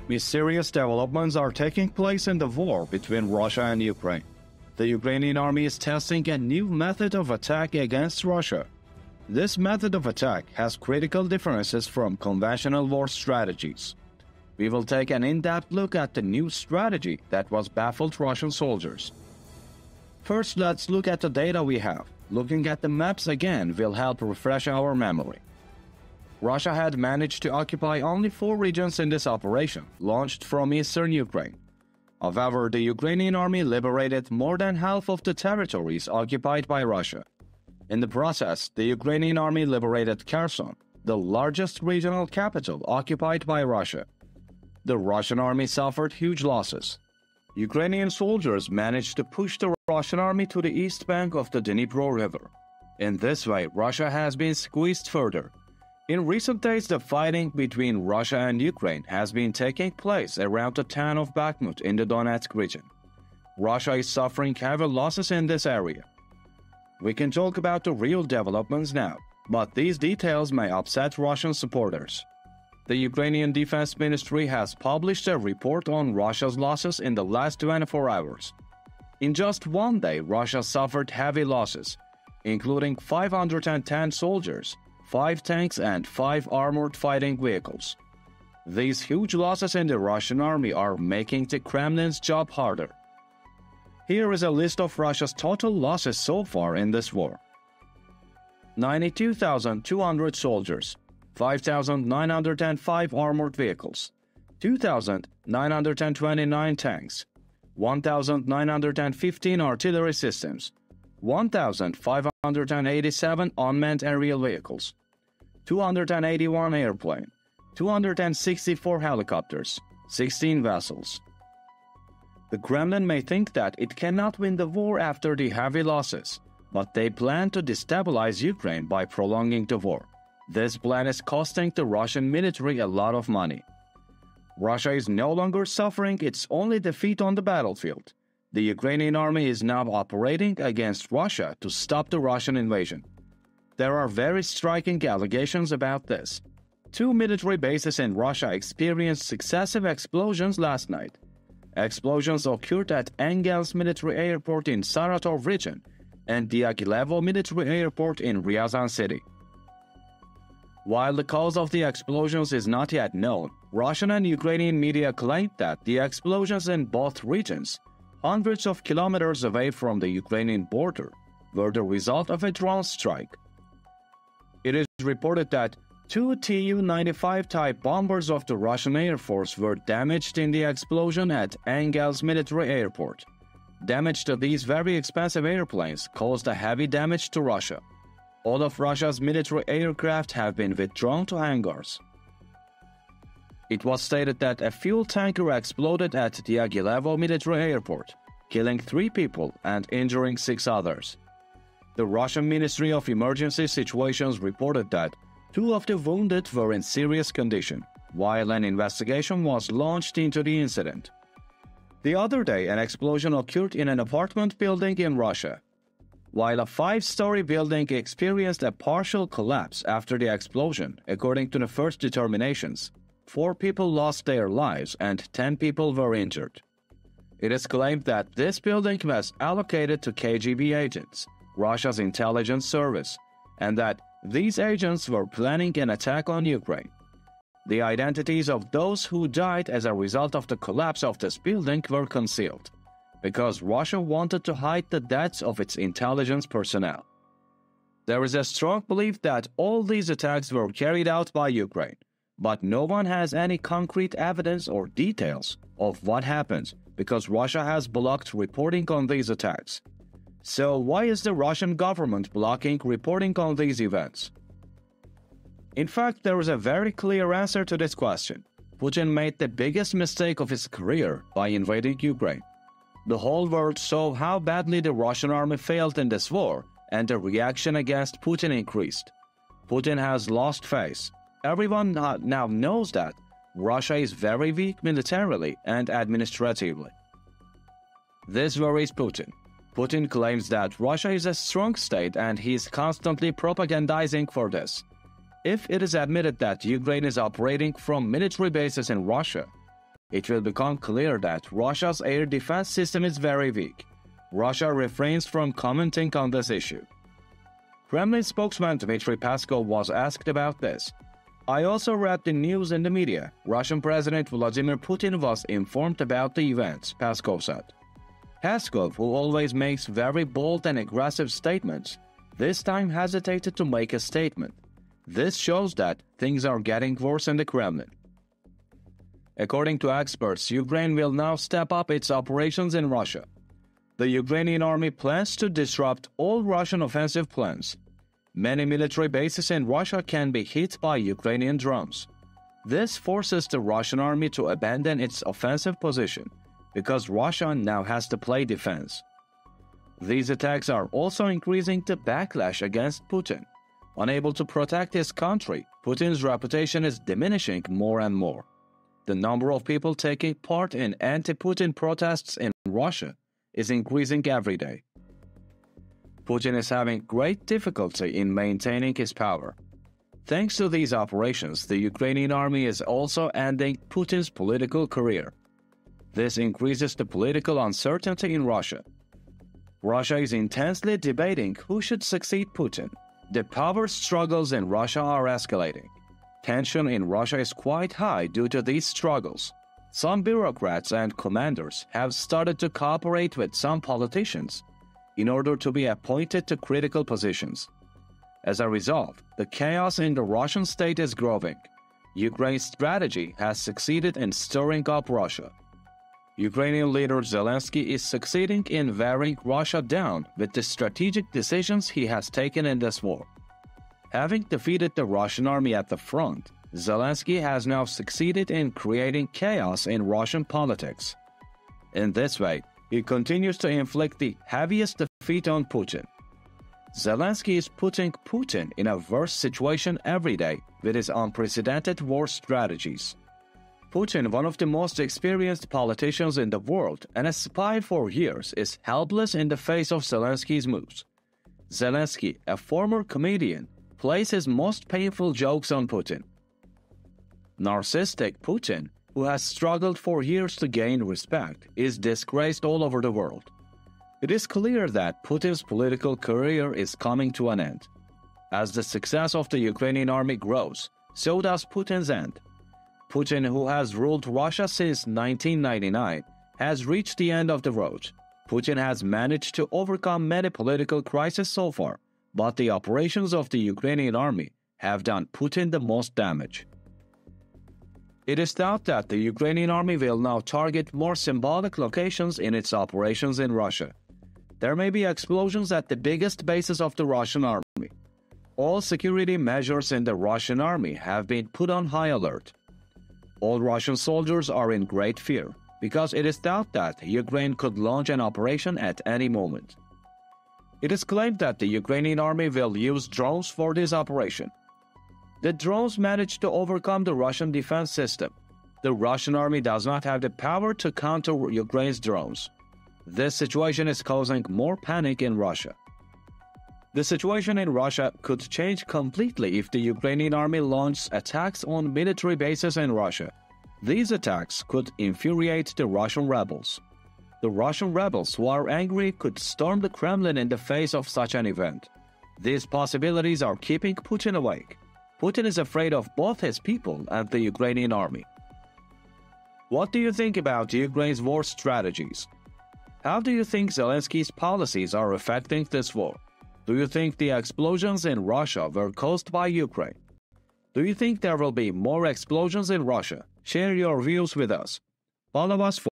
Mysterious developments are taking place in the war between Russia and Ukraine. The Ukrainian army is testing a new method of attack against Russia. This method of attack has critical differences from conventional war strategies. We will take an in-depth look at the new strategy that was baffled Russian soldiers. First, let's look at the data we have. Looking at the maps again will help refresh our memory. Russia had managed to occupy only 4 regions in this operation, launched from eastern Ukraine. However, the Ukrainian army liberated more than half of the territories occupied by Russia. In the process, the Ukrainian army liberated Kherson, the largest regional capital occupied by Russia. The Russian army suffered huge losses. Ukrainian soldiers managed to push the Russian army to the east bank of the Dnipro River. In this way, Russia has been squeezed further. In recent days, the fighting between Russia and Ukraine has been taking place around the town of Bakhmut in the Donetsk region. Russia is suffering heavy losses in this area. We can talk about the real developments now, but these details may upset Russian supporters. The Ukrainian Defense Ministry has published a report on Russia's losses in the last 24 hours. In just one day, Russia suffered heavy losses, including 510 soldiers, 5 tanks and 5 armored fighting vehicles. These huge losses in the Russian army are making the Kremlin's job harder. Here is a list of Russia's total losses so far in this war. 92,200 soldiers, 5,905 armored vehicles, 2,929 tanks, 1,915 artillery systems, 1,587 unmanned aerial vehicles, 281 airplanes, 264 helicopters, 16 vessels. The Kremlin may think that it cannot win the war after the heavy losses, but they plan to destabilize Ukraine by prolonging the war. This plan is costing the Russian military a lot of money. Russia is no longer suffering its only defeat on the battlefield. The Ukrainian army is now operating against Russia to stop the Russian invasion. There are very striking allegations about this. 2 military bases in Russia experienced successive explosions last night. Explosions occurred at Engels Military Airport in Saratov region and Diaghilevo Military Airport in Ryazan city. While the cause of the explosions is not yet known, Russian and Ukrainian media claimed that the explosions in both regions, hundreds of kilometers away from the Ukrainian border, were the result of a drone strike. It is reported that 2 Tu-95 type bombers of the Russian Air Force were damaged in the explosion at Engels Military Airport. Damage to these very expensive airplanes caused a heavy damage to Russia. All of Russia's military aircraft have been withdrawn to hangars. It was stated that a fuel tanker exploded at Diaghilevo Military Airport, killing 3 people and injuring 6 others. The Russian Ministry of Emergency Situations reported that 2 of the wounded were in serious condition, while an investigation was launched into the incident. The other day, an explosion occurred in an apartment building in Russia. While a 5-story building experienced a partial collapse after the explosion, according to the first determinations, 4 people lost their lives and 10 people were injured. It is claimed that this building was allocated to KGB agents, Russia's intelligence service, and that these agents were planning an attack on Ukraine. The identities of those who died as a result of the collapse of this building were concealed, because Russia wanted to hide the deaths of its intelligence personnel. There is a strong belief that all these attacks were carried out by Ukraine, but no one has any concrete evidence or details of what happened because Russia has blocked reporting on these attacks. So why is the Russian government blocking reporting on these events? In fact, there is a very clear answer to this question. Putin made the biggest mistake of his career by invading Ukraine. The whole world saw how badly the Russian army failed in this war, and the reaction against Putin increased. Putin has lost face. Everyone now knows that Russia is very weak militarily and administratively. This worries Putin. Putin claims that Russia is a strong state and he is constantly propagandizing for this. If it is admitted that Ukraine is operating from military bases in Russia, it will become clear that Russia's air defense system is very weak. Russia refrains from commenting on this issue. Kremlin spokesman Dmitry Peskov was asked about this. "I also read the news in the media. Russian President Vladimir Putin was informed about the events," Peskov said. Peskov, who always makes very bold and aggressive statements, this time hesitated to make a statement. This shows that things are getting worse in the Kremlin. According to experts, Ukraine will now step up its operations in Russia. The Ukrainian army plans to disrupt all Russian offensive plans. Many military bases in Russia can be hit by Ukrainian drones. This forces the Russian army to abandon its offensive position, because Russia now has to play defense. These attacks are also increasing the backlash against Putin. Unable to protect his country, Putin's reputation is diminishing more and more. The number of people taking part in anti-Putin protests in Russia is increasing every day. Putin is having great difficulty in maintaining his power. Thanks to these operations, the Ukrainian army is also ending Putin's political career. This increases the political uncertainty in Russia. Russia is intensely debating who should succeed Putin. The power struggles in Russia are escalating. Tension in Russia is quite high due to these struggles. Some bureaucrats and commanders have started to cooperate with some politicians in order to be appointed to critical positions. As a result, the chaos in the Russian state is growing. Ukraine's strategy has succeeded in stirring up Russia. Ukrainian leader Zelensky is succeeding in wearing Russia down with the strategic decisions he has taken in this war. Having defeated the Russian army at the front, Zelensky has now succeeded in creating chaos in Russian politics. In this way, he continues to inflict the heaviest defeat on Putin. Zelensky is putting Putin in a worse situation every day with his unprecedented war strategies. Putin, one of the most experienced politicians in the world and a spy for years, is helpless in the face of Zelensky's moves. Zelensky, a former comedian, plays his most painful jokes on Putin. Narcissistic Putin, who has struggled for years to gain respect, is disgraced all over the world. It is clear that Putin's political career is coming to an end. As the success of the Ukrainian army grows, so does Putin's end. Putin, who has ruled Russia since 1999, has reached the end of the road. Putin has managed to overcome many political crises so far, but the operations of the Ukrainian army have done Putin the most damage. It is thought that the Ukrainian army will now target more symbolic locations in its operations in Russia. There may be explosions at the biggest bases of the Russian army. All security measures in the Russian army have been put on high alert. All Russian soldiers are in great fear, because it is thought that Ukraine could launch an operation at any moment. It is claimed that the Ukrainian army will use drones for this operation. The drones managed to overcome the Russian defense system. The Russian army does not have the power to counter Ukraine's drones. This situation is causing more panic in Russia. The situation in Russia could change completely if the Ukrainian army launches attacks on military bases in Russia. These attacks could infuriate the Russian rebels. The Russian rebels who are angry could storm the Kremlin in the face of such an event. These possibilities are keeping Putin awake. Putin is afraid of both his people and the Ukrainian army. What do you think about Ukraine's war strategies? How do you think Zelensky's policies are affecting this war? Do you think the explosions in Russia were caused by Ukraine? Do you think there will be more explosions in Russia? Share your views with us. Follow us for